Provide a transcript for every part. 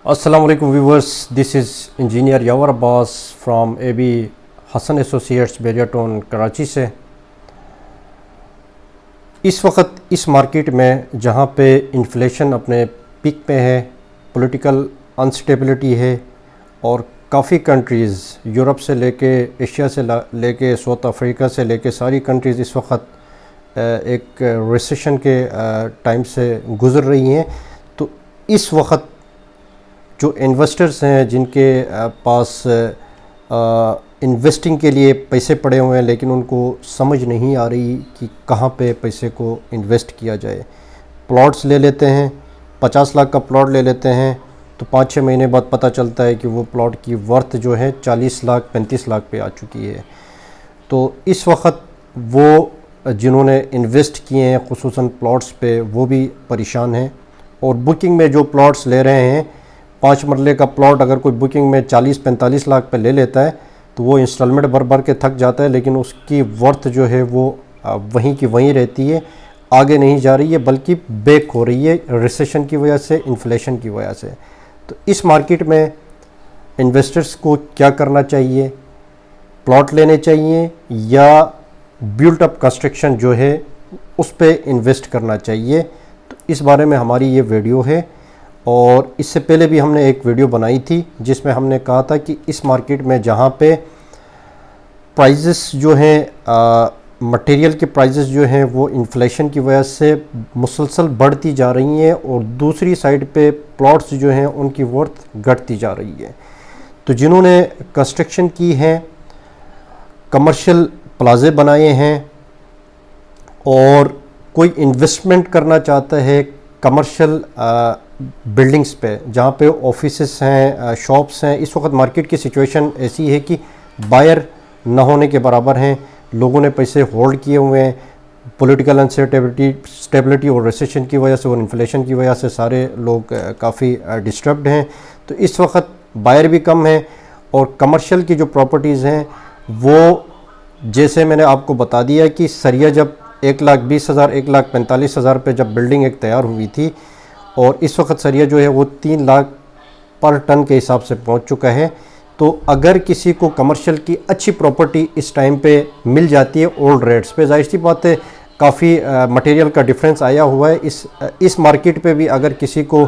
अस्सलाम वालेकुम viewers, this is engineer Yawar Abbas from AB Hasan associates Bahria Town Karachi से। इस वक्त इस मार्केट में जहाँ पे इन्फ्लेशन अपने पीक पे है, पॉलिटिकल अनस्टेबिलिटी है और काफ़ी कंट्रीज़ यूरोप से लेके एशिया से लेके साउथ अफ्रीका से लेके सारी कंट्रीज़ इस वक्त एक रिसेशन के टाइम से गुज़र रही हैं। तो इस वक्त जो इन्वेस्टर्स हैं जिनके पास इन्वेस्टिंग के लिए पैसे पड़े हुए हैं, लेकिन उनको समझ नहीं आ रही कि कहाँ पे पैसे को इन्वेस्ट किया जाए। प्लॉट्स ले लेते हैं, 50 लाख का प्लॉट ले लेते हैं तो 5-6 महीने बाद पता चलता है कि वो प्लॉट की वर्थ जो है 40 लाख 35 लाख पे आ चुकी है। तो इस वक्त वो जिन्होंने इन्वेस्ट किए हैं खुसूसन प्लॉट्स पे, वो भी परेशान हैं। और बुकिंग में जो प्लॉट्स ले रहे हैं, 5 मरले का प्लॉट अगर कोई बुकिंग में 40-45 लाख पे ले लेता है तो वो इंस्टॉलमेंट भर भर के थक जाता है, लेकिन उसकी वर्थ जो है वो वहीं की वहीं रहती है, आगे नहीं जा रही है, बल्कि बैक हो रही है रिसेशन की वजह से, इन्फ्लेशन की वजह से। तो इस मार्केट में इन्वेस्टर्स को क्या करना चाहिए? प्लॉट लेने चाहिए या बिल्ट अप कंस्ट्रक्शन जो है उस पर इन्वेस्ट करना चाहिए? तो इस बारे में हमारी ये वीडियो है। और इससे पहले भी हमने एक वीडियो बनाई थी जिसमें हमने कहा था कि इस मार्केट में जहाँ पे प्राइजेस जो हैं, मटेरियल के प्राइजेस जो हैं वो इन्फ्लेशन की वजह से मुसलसल बढ़ती जा रही हैं और दूसरी साइड पे प्लॉट्स जो हैं उनकी वर्थ घटती जा रही है। तो जिन्होंने कंस्ट्रक्शन की है, कमर्शियल प्लाजे बनाए हैं और कोई इन्वेस्टमेंट करना चाहता है कमर्शियल बिल्डिंग्स पे जहाँ पे ऑफिसेस हैं, शॉप्स हैं, इस वक्त मार्केट की सिचुएशन ऐसी है कि बायर न होने के बराबर हैं। लोगों ने पैसे होल्ड किए हुए हैं, पॉलिटिकल अनस्टेबिलिटी और रिसेशन की वजह से और इन्फ्लेशन की वजह से सारे लोग काफ़ी डिस्टर्ब्ड हैं। तो इस वक्त बायर भी कम हैं और कमर्शियल की जो प्रॉपर्टीज़ हैं वो, जैसे मैंने आपको बता दिया कि सरिया जब 1,20,000 1,45,000 पे जब बिल्डिंग एक तैयार हुई थी और इस वक्त सरिया जो है वो 3 लाख पर टन के हिसाब से पहुंच चुका है। तो अगर किसी को कमर्शियल की अच्छी प्रॉपर्टी इस टाइम पे मिल जाती है ओल्ड रेट्स पे, जाहिर सी बात है काफ़ी मटेरियल का डिफरेंस आया हुआ है इस मार्केट पे भी। अगर किसी को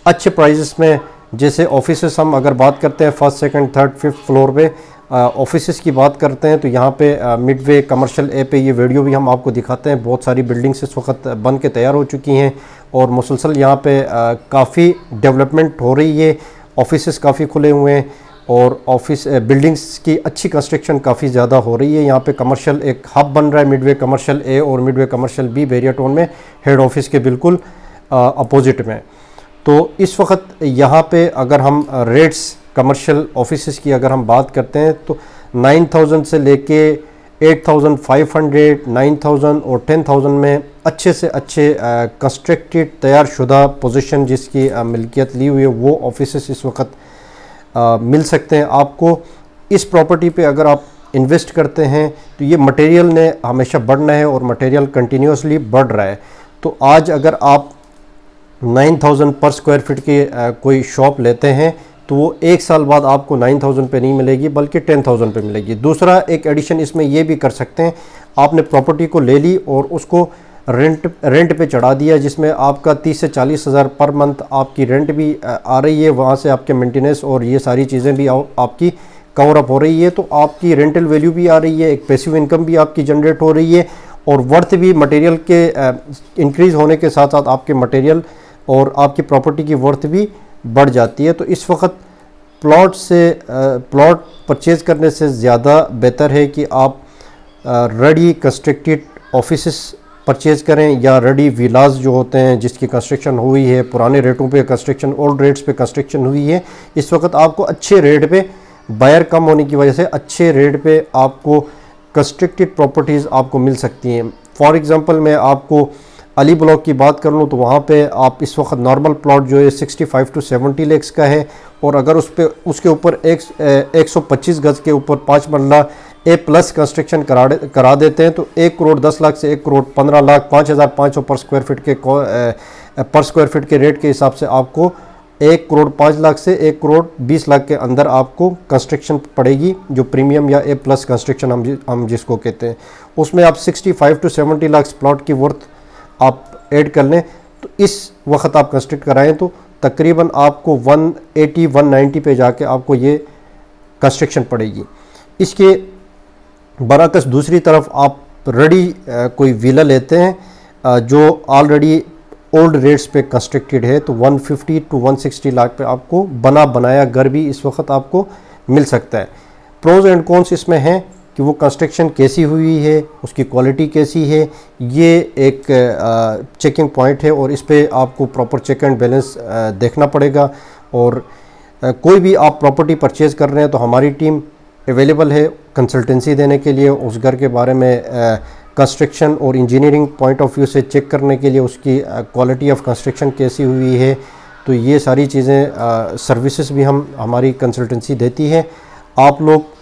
अच्छे प्राइजेस में, जैसे ऑफिसेस हम अगर बात करते हैं 1st, 2nd, 3rd, 5th floor पे ऑफिसेस की बात करते हैं तो यहाँ पे मिडवे कमर्शियल ए पे ये वीडियो भी हम आपको दिखाते हैं। बहुत सारी बिल्डिंग्स इस वक्त बन के तैयार हो चुकी हैं और मुसलसल यहाँ पे काफ़ी डेवलपमेंट हो रही है। ऑफिसेस काफ़ी खुले हुए हैं और ऑफिस बिल्डिंग्स की अच्छी कंस्ट्रक्शन काफ़ी ज़्यादा हो रही है। यहाँ पे कमर्शियल एक हब बन रहा है, मिडवे कमर्शियल ए और मिडवे कमर्शियल बी बेरियाटोन में, हेड ऑफिस के बिल्कुल अपोजिट में। तो इस वक्त यहाँ पे अगर हम रेट्स कमर्शियल ऑफिसेस की अगर हम बात करते हैं तो 9,000 से लेके 8,500, 9,000 और 10,000 में अच्छे से अच्छे कंस्ट्रक्टेड तैयार शुदा पोजीशन जिसकी मिल्कियत ली हुई है वो ऑफिसेस इस वक्त मिल सकते हैं आपको। इस प्रॉपर्टी पे अगर आप इन्वेस्ट करते हैं तो ये मटेरियल ने हमेशा बढ़ना है और मटेरियल कंटिन्यूसली बढ़ रहा है। तो आज अगर आप 9,000 पर स्क्वायर फीट की कोई शॉप लेते हैं तो वो 1 साल बाद आपको 9,000 पे नहीं मिलेगी बल्कि 10,000 पे मिलेगी। दूसरा एक एडिशन इसमें ये भी कर सकते हैं, आपने प्रॉपर्टी को ले ली और उसको रेंट पे चढ़ा दिया जिसमें आपका 30 से 40 हज़ार पर मंथ आपकी रेंट भी आ रही है, वहाँ से आपके मेंटेनेंस और ये सारी चीज़ें भी आपकी कवर अप हो रही है। तो आपकी रेंटल वैल्यू भी आ रही है, एक पैसिव इनकम भी आपकी जनरेट हो रही है और वर्थ भी मटेरियल के इंक्रीज़ होने के साथ साथ आपके मटेरियल और आपकी प्रॉपर्टी की वर्थ भी बढ़ जाती है। तो इस वक्त प्लॉट परचेज़ करने से ज़्यादा बेहतर है कि आप रेडी कंस्ट्रक्टेड ऑफिसेस परचेज़ करें या रेडी विलास जो होते हैं जिसकी कंस्ट्रक्शन हुई है, पुराने रेटों पे कंस्ट्रक्शन, ओल्ड रेट्स पे कंस्ट्रक्शन हुई है। इस वक्त आपको अच्छे रेट पे, बायर कम होने की वजह से अच्छे रेट पे आपको कंस्ट्रक्टेड प्रॉपर्टीज़ आपको मिल सकती हैं। फॉर एग्ज़ाम्पल मैं आपको अली ब्लॉक की बात कर लूँ तो वहाँ पे आप इस वक्त नॉर्मल प्लॉट जो है 65 to 70 लाख का है और अगर उसके ऊपर 125 गज़ के ऊपर 5 मरला A+ कंस्ट्रक्शन करा देते हैं तो 1 करोड़ 10 लाख से 1 करोड़ 15 लाख 5,500 पर स्क्वायर फीट के रेट के हिसाब से आपको 1 करोड़ 5 लाख से 1 करोड़ 20 लाख के अंदर आपको कंस्ट्रक्शन पड़ेगी, जो प्रीमियम या A+ कंस्ट्रक्शन हम जिसको कहते हैं। उसमें आप 65 to 70 लाख प्लॉट की वर्थ आप ऐड कर लें, तो इस वक्त आप कंस्ट्रक्ट कराएं तो तकरीबन आपको 180-190 पे जाके आपको ये कंस्ट्रक्शन पड़ेगी। इसके बरअक्स दूसरी तरफ आप रेडी कोई विला लेते हैं जो ऑलरेडी ओल्ड रेट्स पे कंस्ट्रक्टेड है, तो 150 to 160 लाख पे आपको बना बनाया घर भी इस वक्त आपको मिल सकता है। प्रोज एंड कॉन्स इसमें हैं कि वो कंस्ट्रक्शन कैसी हुई है, उसकी क्वालिटी कैसी है, ये एक चेकिंग पॉइंट है और इस पे आपको प्रॉपर चेक एंड बैलेंस देखना पड़ेगा। और कोई भी आप प्रॉपर्टी परचेज़ कर रहे हैं तो हमारी टीम अवेलेबल है कंसल्टेंसी देने के लिए, उस घर के बारे में कंस्ट्रक्शन और इंजीनियरिंग पॉइंट ऑफ व्यू से चेक करने के लिए उसकी क्वालिटी ऑफ कंस्ट्रक्शन कैसी हुई है। तो ये सारी चीज़ें सर्विसेज भी हमारी कंसल्टेंसी देती है। आप लोग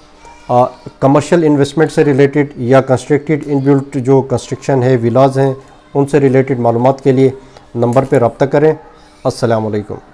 कमर्शियल इन्वेस्टमेंट से रिलेटेड या कंस्ट्रक्टेड इनबिल्ट जो कंस्ट्रक्शन है, विलाज हैं, उनसे रिलेटेड मालूमात के लिए नंबर पे रब्ता करें। अस्सलाम वालेकुम।